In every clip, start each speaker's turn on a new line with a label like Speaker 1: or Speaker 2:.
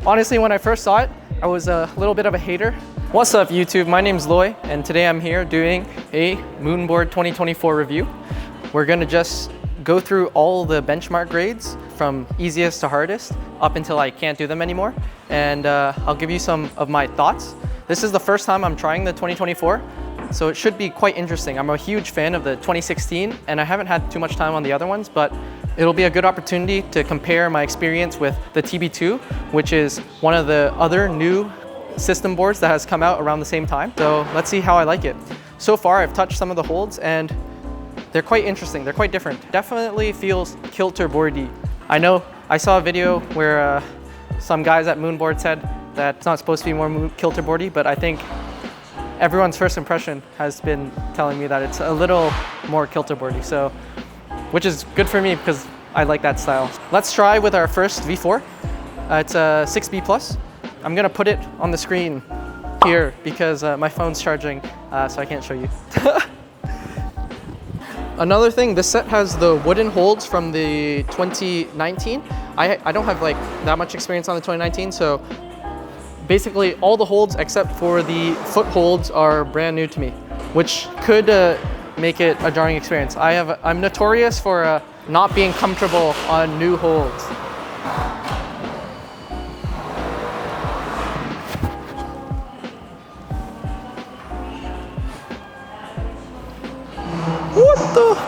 Speaker 1: Honestly, when I first saw it, I was a little bit of a hater. What's up YouTube? My name's Loy, and today I'm here doing a MoonBoard 2024 review. We're gonna just go through all the benchmark grades from easiest to hardest up until I can't do them anymore. And I'll give you some of my thoughts. This is the first time I'm trying the 2024, so it should be quite interesting. I'm a huge fan of the 2016, and I haven't had too much time on the other ones, but it'll be a good opportunity to compare my experience with the TB2, which is one of the other new system boards that has come out around the same time. So let's see how I like it. So far, I've touched some of the holds and they're quite interesting. They're quite different. Definitely feels kilter boardy. I know I saw a video where some guys at MoonBoard said that it's not supposed to be more kilter boardy, but I think everyone's first impression has been telling me that it's a little more kilter boardy. So, which is good for me because I like that style. Let's try with our first V4. It's a 6B plus. I'm gonna put it on the screen here because my phone's charging, so I can't show you. Another thing, this set has the wooden holds from the 2019. I don't have like that much experience on the 2019, so basically all the holds except for the foot holds are brand new to me, which could make it a jarring experience. I'm notorious for not being comfortable on new holds. What the?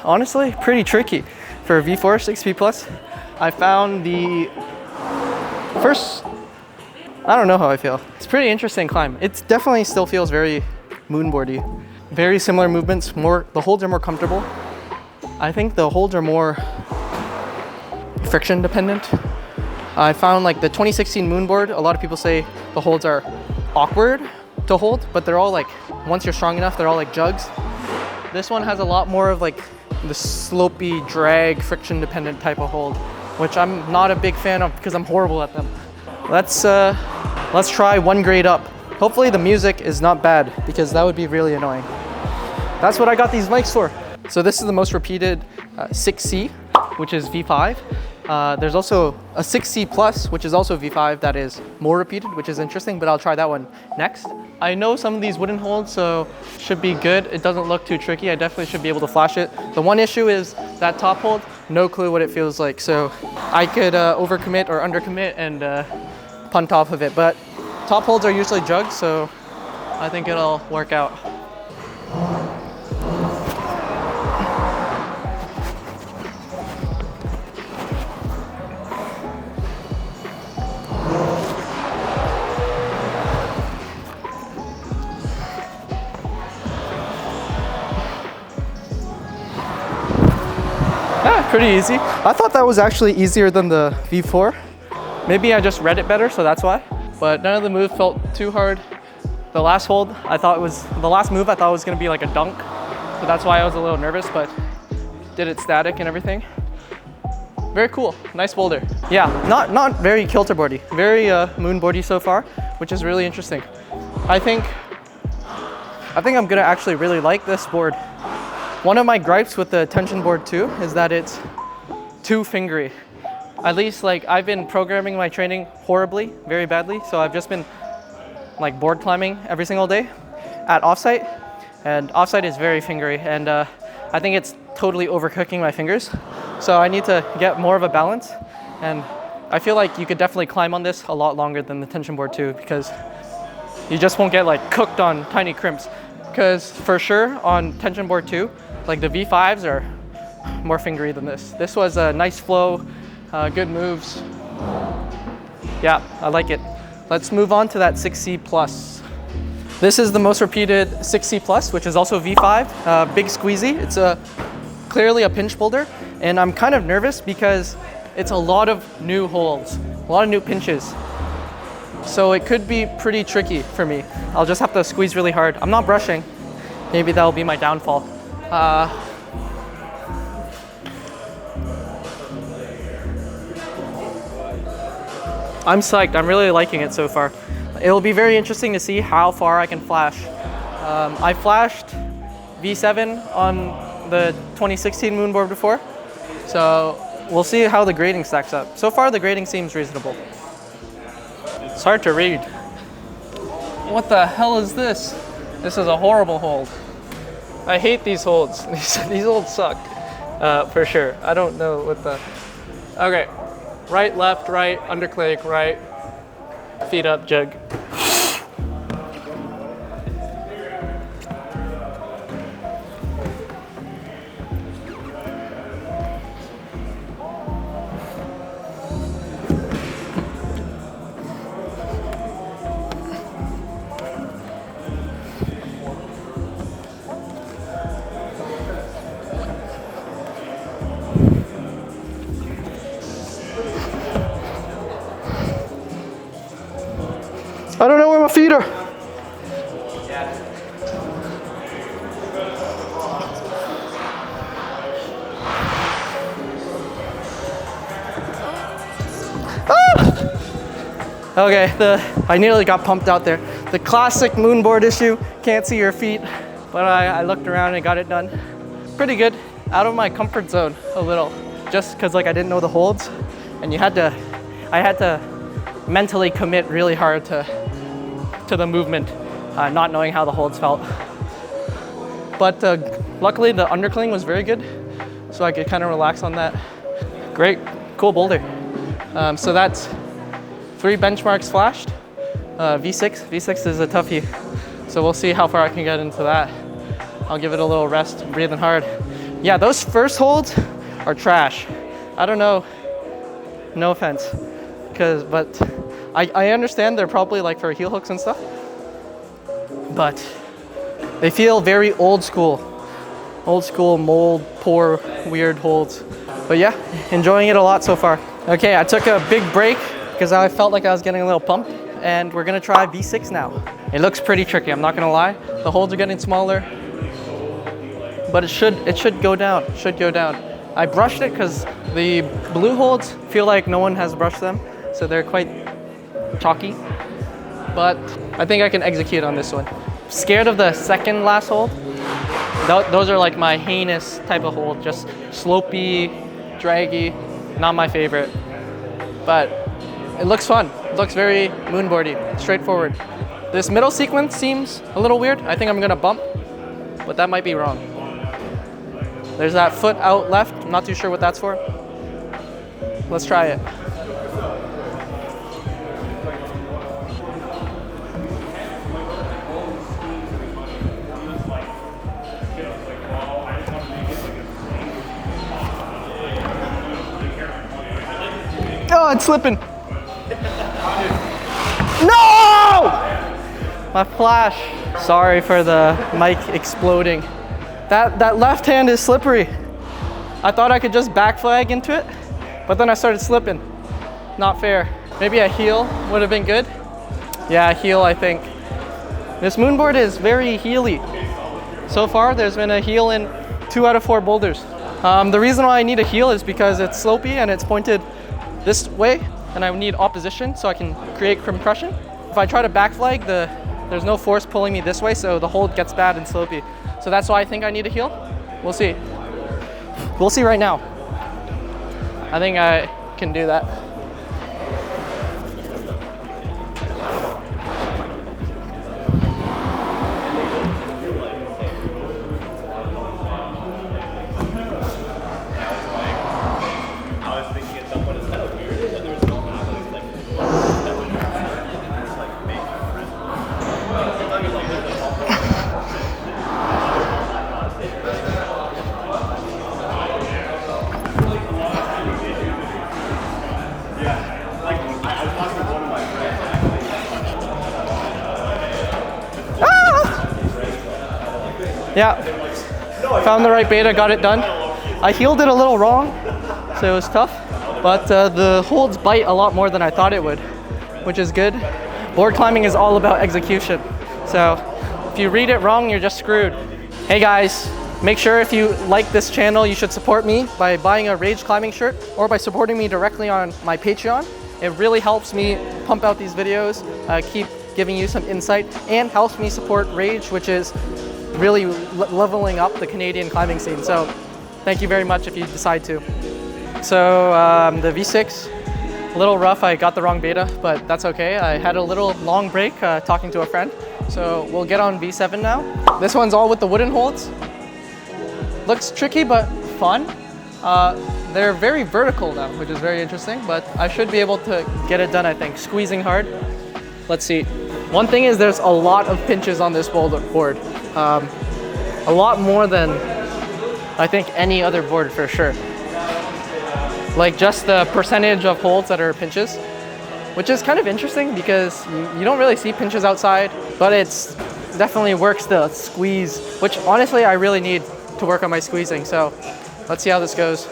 Speaker 1: Honestly, pretty tricky for a V4 6P plus. I found the first, I don't know how I feel. It's a pretty interesting climb. It definitely still feels very moonboardy. Very similar movements, the holds are more comfortable. I think the holds are more friction dependent. I found like the 2016 MoonBoard, a lot of people say the holds are awkward to hold, but they're all like, once you're strong enough, they're all like jugs. This one has a lot more of like the slopey, drag, friction dependent type of hold, which I'm not a big fan of because I'm horrible at them. Let's try one grade up. Hopefully the music is not bad because that would be really annoying. That's what I got these mics for. So this is the most repeated 6C, which is V5. There's also a 6C plus, which is also V5 that is more repeated, which is interesting, but I'll try that one next. I know some of these wooden holds, so should be good. It doesn't look too tricky. I definitely should be able to flash it. The one issue is that top hold, no clue what it feels like. So I could overcommit or undercommit and punt off of it. But top holds are usually jugs, so I think it'll work out. Pretty easy. I thought that was actually easier than the V4. Maybe I just read it better, so that's why. But none of the moves felt too hard. The last hold, the last move I thought was gonna be like a dunk. So that's why I was a little nervous, but did it static and everything. Very cool, nice boulder. Yeah, not very kilter boardy, very moonboardy so far, which is really interesting. I think I'm gonna actually really like this board. One of my gripes with the tension board too is that it's too fingery. At least like I've been programming my training horribly, very badly. So I've just been like board climbing every single day at offsite, and offsite is very fingery, and I think it's totally overcooking my fingers. So I need to get more of a balance, and I feel like you could definitely climb on this a lot longer than the tension board too, because you just won't get like cooked on tiny crimps. Because for sure on tension board 2, like the V5s are more fingery than this. This was a nice flow, good moves. Yeah, I like it. Let's move on to that 6C plus. This is the most repeated 6C plus, which is also V5, big squeezy. It's clearly a pinch boulder, and I'm kind of nervous because it's a lot of new holds, a lot of new pinches. So it could be pretty tricky for me. I'll just have to squeeze really hard. I'm not brushing. Maybe that'll be my downfall. I'm psyched. I'm really liking it so far. It'll be very interesting to see how far I can flash. I flashed V7 on the 2016 MoonBoard before, so we'll see how the grading stacks up. So far, the grading seems reasonable. It's hard to read. What the hell is this? This is a horrible hold. I hate these holds. These holds suck, for sure. I don't know what the... Okay, right, left, right, underclick, right, feet up, jug. I don't know where my feet are. Ah! Okay, I nearly got pumped out there. The classic MoonBoard issue, can't see your feet, but I looked around and got it done. Pretty good, out of my comfort zone a little, just because like I didn't know the holds, and I had to mentally commit really hard to the movement, not knowing how the holds felt. But luckily the undercling was very good, so I could kind of relax on that. Great, cool boulder. So that's 3 benchmarks flashed. V6 is a toughie, so we'll see how far I can get into that. I'll give it a little rest, breathing hard. Yeah, those first holds are trash. I don't know, no offense, but I understand they're probably like for heel hooks and stuff, but they feel very old school mold, pour, weird holds. But yeah, enjoying it a lot so far. Okay, I took a big break because I felt like I was getting a little pumped, and we're gonna try V6 now. It looks pretty tricky, I'm not gonna lie. The holds are getting smaller, but it should go down, I brushed it because the blue holds feel like no one has brushed them, so they're quite chalky, but I think I can execute on this one. Scared of the second last hold. Those are like my heinous type of hold, just slopey, draggy, not my favorite. But it looks fun. It looks very MoonBoardy, straightforward. This middle sequence seems a little weird. I think I'm gonna bump, but that might be wrong. There's that foot out left. I'm not too sure what that's for. Let's try it. Oh, it's slipping. No! My flash. Sorry for the mic exploding. That left hand is slippery. I thought I could just back flag into it, but then I started slipping. Not fair. Maybe a heel would have been good. Yeah, a heel, I think. This MoonBoard is very heely. So far, there's been a heel in 2 out of 4 boulders. The reason why I need a heel is because it's slopey and it's pointed this way, and I need opposition so I can create compression. If I try to back flag, there's no force pulling me this way, so the hold gets bad and slopey. So that's why I think I need a heel. We'll see. We'll see right now. I think I can do that. Yeah, found the right beta, got it done. I heeled it a little wrong, so it was tough, but the holds bite a lot more than I thought it would, which is good. Board climbing is all about execution. So if you read it wrong, you're just screwed. Hey guys, make sure if you like this channel, you should support me by buying a Rage climbing shirt or by supporting me directly on my Patreon. It really helps me pump out these videos, keep giving you some insight, and helps me support Rage, which is really leveling up the Canadian climbing scene. So thank you very much if you decide to. So the V6, a little rough. I got the wrong beta, but that's okay. I had a little long break talking to a friend. So we'll get on V7 now. This one's all with the wooden holds. Looks tricky, but fun. They're very vertical now, which is very interesting, but I should be able to get it done, I think. Squeezing hard. Let's see. One thing is there's a lot of pinches on this board. A lot more than I think any other board for sure. Like just the percentage of holds that are pinches, which is kind of interesting because you don't really see pinches outside, but it's definitely works the squeeze, which honestly I really need to work on my squeezing. So let's see how this goes.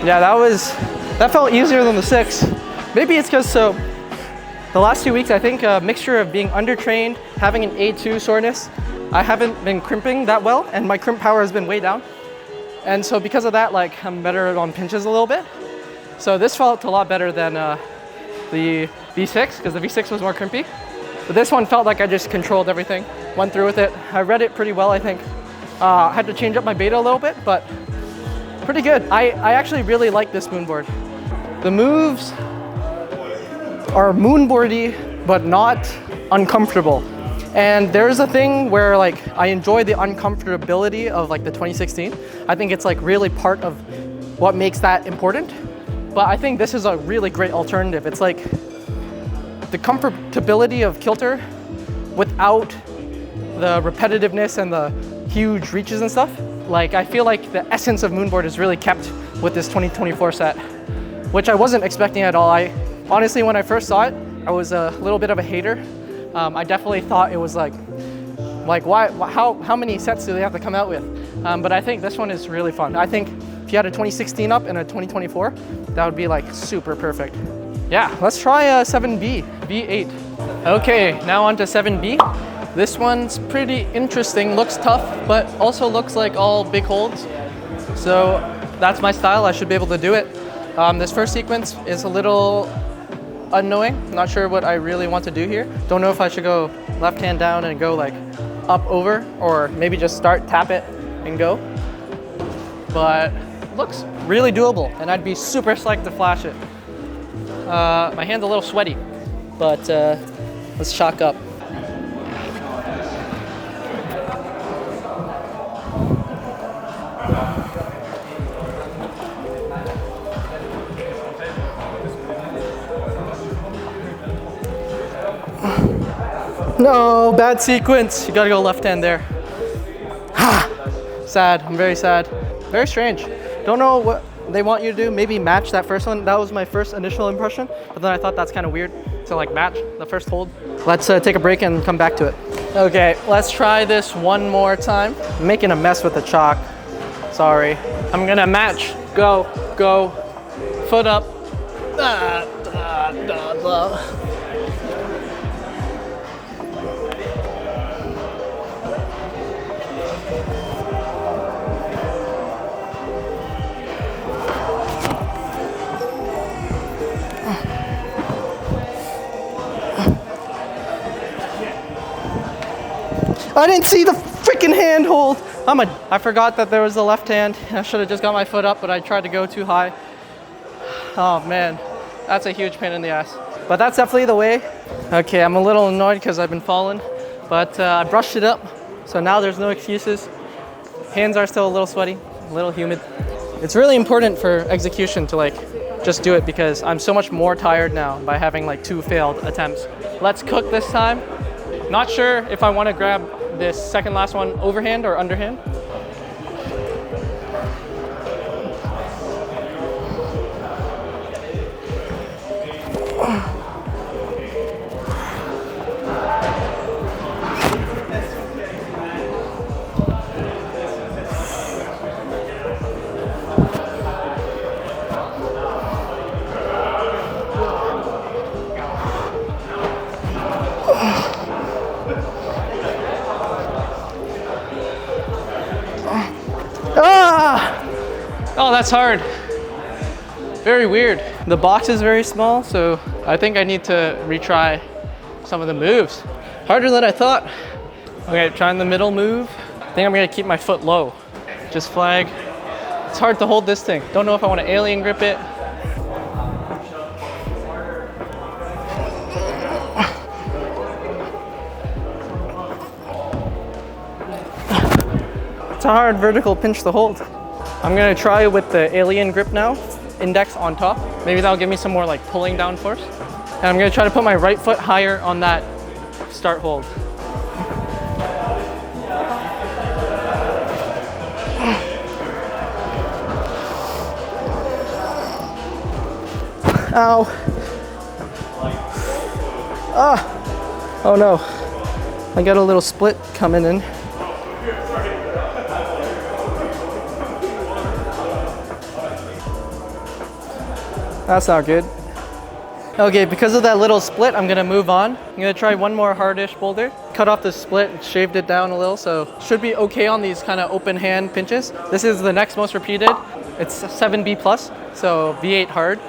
Speaker 1: Yeah, that felt easier than the 6. Maybe it's because the last 2 weeks, I think a mixture of being undertrained, having an A2 soreness, I haven't been crimping that well, and my crimp power has been way down. And so because of that, like I'm better on pinches a little bit. So this felt a lot better than the V6, because the V6 was more crimpy. But this one felt like I just controlled everything, went through with it. I read it pretty well, I think. I had to change up my beta a little bit, but pretty good. I actually really like this MoonBoard. The moves are MoonBoardy, but not uncomfortable. And there's a thing where like I enjoy the uncomfortability of like the 2016. I think it's like really part of what makes that important. But I think this is a really great alternative. It's like the comfortability of kilter without the repetitiveness and the huge reaches and stuff. Like I feel like the essence of MoonBoard is really kept with this 2024 set, which I wasn't expecting at all. I honestly, when I first saw it, I was a little bit of a hater. I definitely thought it was like why, how many sets do they have to come out with? But I think this one is really fun. I think if you had a 2016 up and a 2024, that would be like super perfect. Yeah, let's try 7B, V8. Okay, now on to 7B. This one's pretty interesting, looks tough, but also looks like all big holds. So that's my style, I should be able to do it. This first sequence is a little unknowing. Not sure what I really want to do here. Don't know if I should go left hand down and go like up over, or maybe just start, tap it and go. But looks really doable, and I'd be super psyched to flash it. My hand's a little sweaty, but let's chalk up. No, bad sequence. You gotta go left hand there. Sad, I'm very sad. Very strange. Don't know what they want you to do. Maybe match that first one. That was my first initial impression, but then I thought that's kind of weird to like match the first hold. Let's take a break and come back to it. Okay, let's try this one more time. I'm making a mess with the chalk. Sorry. I'm gonna match. Go, go. Foot up. I didn't see the freaking hand hold. I forgot that there was the left hand. I should have just got my foot up, but I tried to go too high. Oh man, that's a huge pain in the ass. But that's definitely the way. Okay, I'm a little annoyed because I've been falling, but I brushed it up So now there's no excuses. Hands are still a little sweaty, a little humid. It's really important for execution to like just do it because I'm so much more tired now by having like 2 failed attempts. Let's cook this time. Not sure if I want to grab this second last one overhand or underhand. Oh, that's hard. Very weird. The box is very small, so I think I need to retry some of the moves. Harder than I thought. Okay, trying the middle move. I think I'm gonna keep my foot low. Just flag. It's hard to hold this thing. Don't know if I want to alien grip it. It's a hard vertical pinch to hold. I'm gonna try with the alien grip now, index on top. Maybe that'll give me some more like pulling down force. And I'm gonna try to put my right foot higher on that start hold. Ow. Ah. Oh no. I got a little split coming in. That's not good. Okay, because of that little split, I'm gonna move on. I'm gonna try one more hardish boulder. Cut off the split, shaved it down a little, so should be okay on these kind of open hand pinches. This is the next most repeated. It's 7B plus, so V8 hard,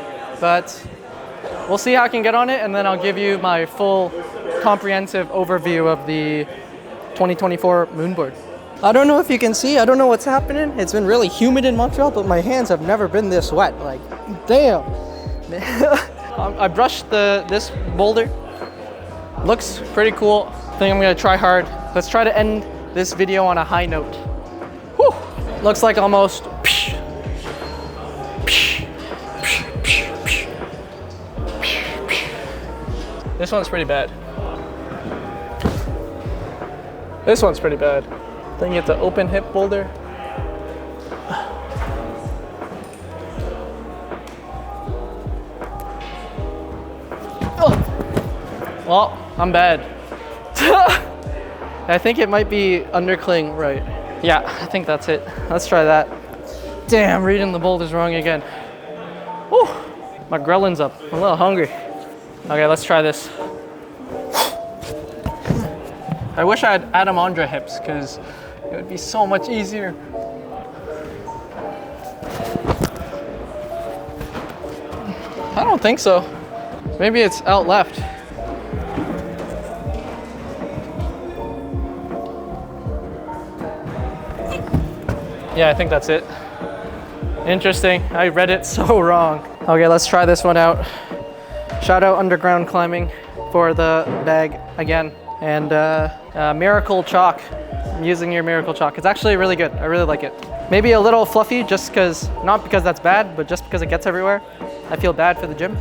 Speaker 1: but we'll see how I can get on it, and then I'll give you my full comprehensive overview of the 2024 MoonBoard. I don't know if you can see, I don't know what's happening. It's been really humid in Montreal, but my hands have never been this wet. Like, damn. I brushed this boulder. Looks pretty cool. I think I'm gonna try hard. Let's try to end this video on a high note. Whew. Looks like almost. This one's pretty bad. This one's pretty bad. Then you get the open hip boulder. Well, I'm bad. I think it might be undercling right. Yeah, I think that's it. Let's try that. Damn, reading the boulders wrong again. Whew, my ghrellin's up. I'm a little hungry. Okay, let's try this. I wish I had Adam Andra hips because it would be so much easier. I don't think so. Maybe it's out left. Yeah, I think that's it. Interesting. I read it so wrong. Okay, let's try this one out. Shout out Underground Climbing for the bag again. And Miracle Chalk. I'm using your Miracle Chalk. It's actually really good. I really like it. Maybe a little fluffy just because, not because that's bad, but just because it gets everywhere. I feel bad for the gym.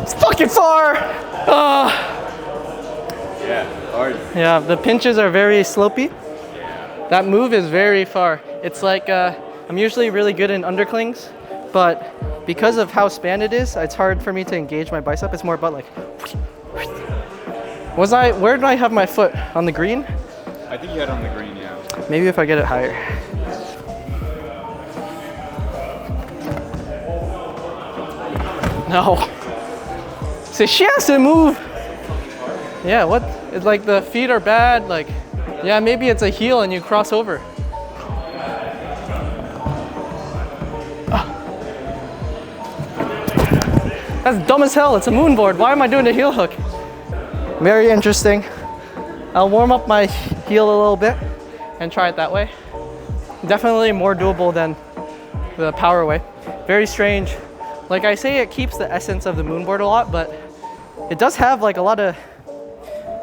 Speaker 1: It's fucking far!
Speaker 2: Yeah, hard.
Speaker 1: Yeah, the pinches are very slopey. That move is very far. It's like, I'm usually really good in underclings, but because of how span it is, it's hard for me to engage my bicep. It's more about like, where did I have my foot? On the green?
Speaker 2: I think you had it on the green, yeah.
Speaker 1: Maybe if I get it higher. No. See, she has to move. Yeah, what? It's like the feet are bad. Like, Yeah, maybe it's a heel and you cross over. That's dumb as hell. It's a MoonBoard. Why am I doing a heel hook? Very interesting. I'll warm up my heel a little bit and try it that way. Definitely more doable than the power way. Very strange. Like I say, it keeps the essence of the MoonBoard a lot, but it does have like a lot of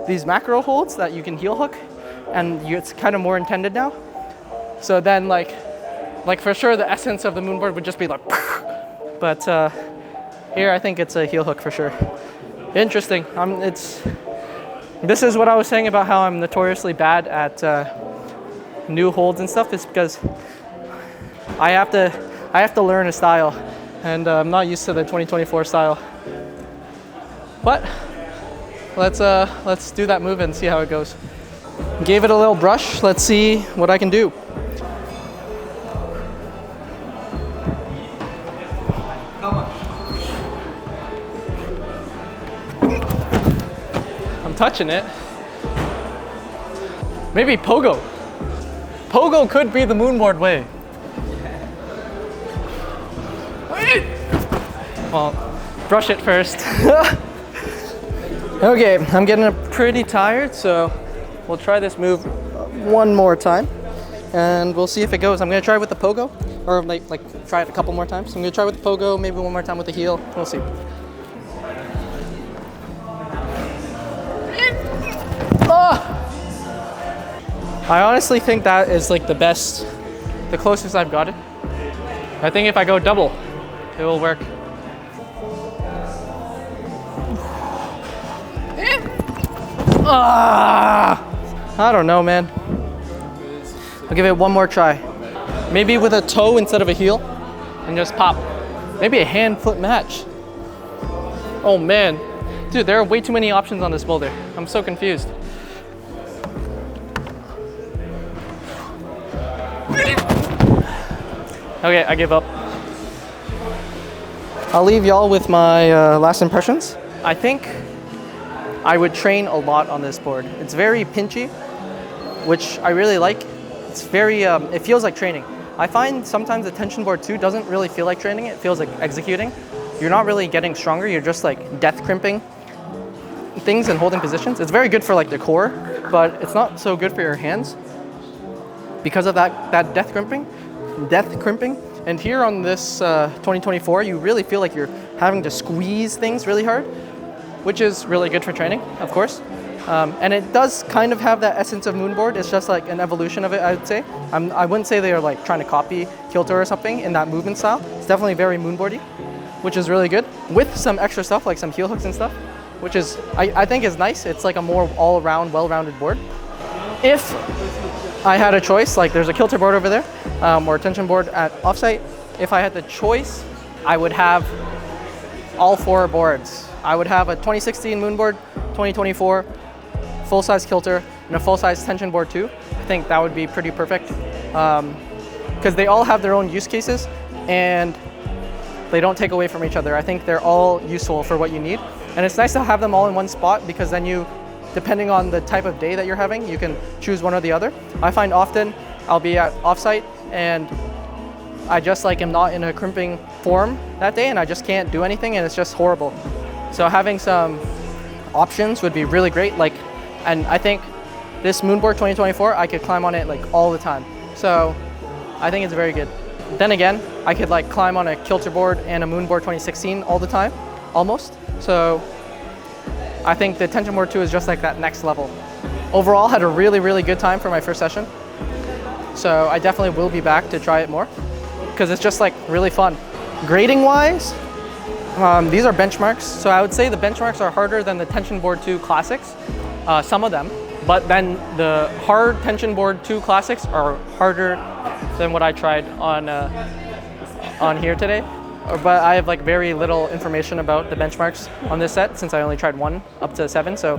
Speaker 1: these macro holds that you can heel hook, and it's kind of more intended now. So then like for sure the essence of the MoonBoard would just be like, but here I think it's a heel hook for sure. Interesting. This is what I was saying about how I'm notoriously bad at new holds and stuff. Is because I have to learn a style, and I'm not used to the 2024 style. But let's do that move and see how it goes. Gave it a little brush. Let's see what I can do. I'm touching it. Maybe pogo. Pogo could be the MoonBoard way. Well, brush it first. Okay, I'm getting pretty tired, so we'll try this move one more time, and we'll see if it goes. I'm gonna try with the pogo, or like try it a couple more times. I'm gonna try with the pogo, maybe one more time with the heel. We'll see. I honestly think that is like the closest I've got it. I think if I go double, it will work. I don't know, man. I'll give it one more try. Maybe with a toe instead of a heel, and just pop. Maybe a hand-foot match. Oh man, dude, there are way too many options on this boulder. I'm so confused. Okay, I give up. I'll leave y'all with my last impressions. I think I would train a lot on this board. It's very pinchy, which I really like. It's very, it feels like training. I find sometimes the tension board too doesn't really feel like training. It feels like executing. You're not really getting stronger. You're just like death crimping things and holding positions. It's very good for like the core, but it's not so good for your hands because of that death crimping. And here on this 2024, you really feel like you're having to squeeze things really hard, which is really good for training, of course. And it does kind of have that essence of MoonBoard. It's just like an evolution of it, I would say. I wouldn't say they are like trying to copy Kilter or something in that movement style. It's definitely very MoonBoardy, which is really good, with some extra stuff like some heel hooks and stuff, which is, I think is nice. It's like a more all-around, well-rounded board. If I had a choice, like there's a Kilter board over there, or a tension board at offsite. If I had the choice, I would have all four boards. I would have a 2016 MoonBoard, 2024 full-size Kilter, and a full-size tension board too. I think that would be pretty perfect, because they all have their own use cases and they don't take away from each other. I think they're all useful for what you need, and it's nice to have them all in one spot, because then you, depending on the type of day that you're having, you can choose one or the other. I find often I'll be at offsite and I just like am not in a crimping form that day and I just can't do anything and it's just horrible. So having some options would be really great. Like, and I think this MoonBoard 2024, I could climb on it like all the time. So I think it's very good. Then again, I could like climb on a Kilter board and a MoonBoard 2016 all the time, almost. So I think the tension board 2 is just like that next level. Overall, had a really, really good time for my first session. So I definitely will be back to try it more, because it's just like really fun. Grading wise, these are benchmarks. So I would say the benchmarks are harder than the tension board 2 classics, some of them, but then the hard tension board 2 classics are harder than what I tried on here today. But I have like very little information about the benchmarks on this set since I only tried 1 up to 7, so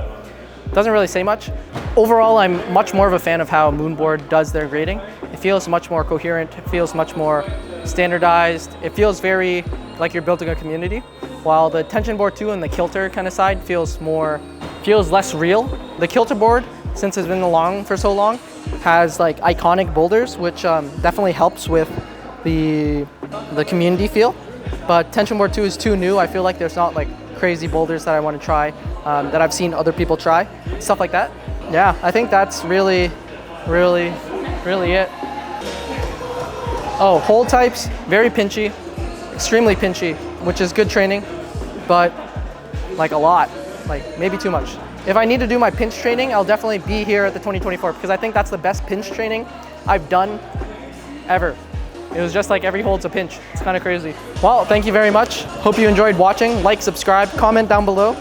Speaker 1: it doesn't really say much. Overall, I'm much more of a fan of how MoonBoard does their grading. It feels much more coherent, it feels much more standardized, it feels very like you're building a community, while the tension board 2 and the Kilter kind of side feels less real. The Kilter board since it's been along for so long, has like iconic boulders, which definitely helps with the community feel. But Tension Board 2 is too new. I feel like there's not like crazy boulders that I want to try, that I've seen other people try, stuff like that. Yeah, I think that's really it. Oh, hold types, very pinchy, extremely pinchy, which is good training, but like a lot, like maybe too much. If I need to do my pinch training, I'll definitely be here at the 2024 because I think that's the best pinch training I've done ever. It was just like every hold's a pinch. It's kind of crazy. Well, thank you very much. Hope you enjoyed watching. Like, subscribe, comment down below,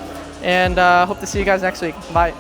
Speaker 1: and hope to see you guys next week. Bye.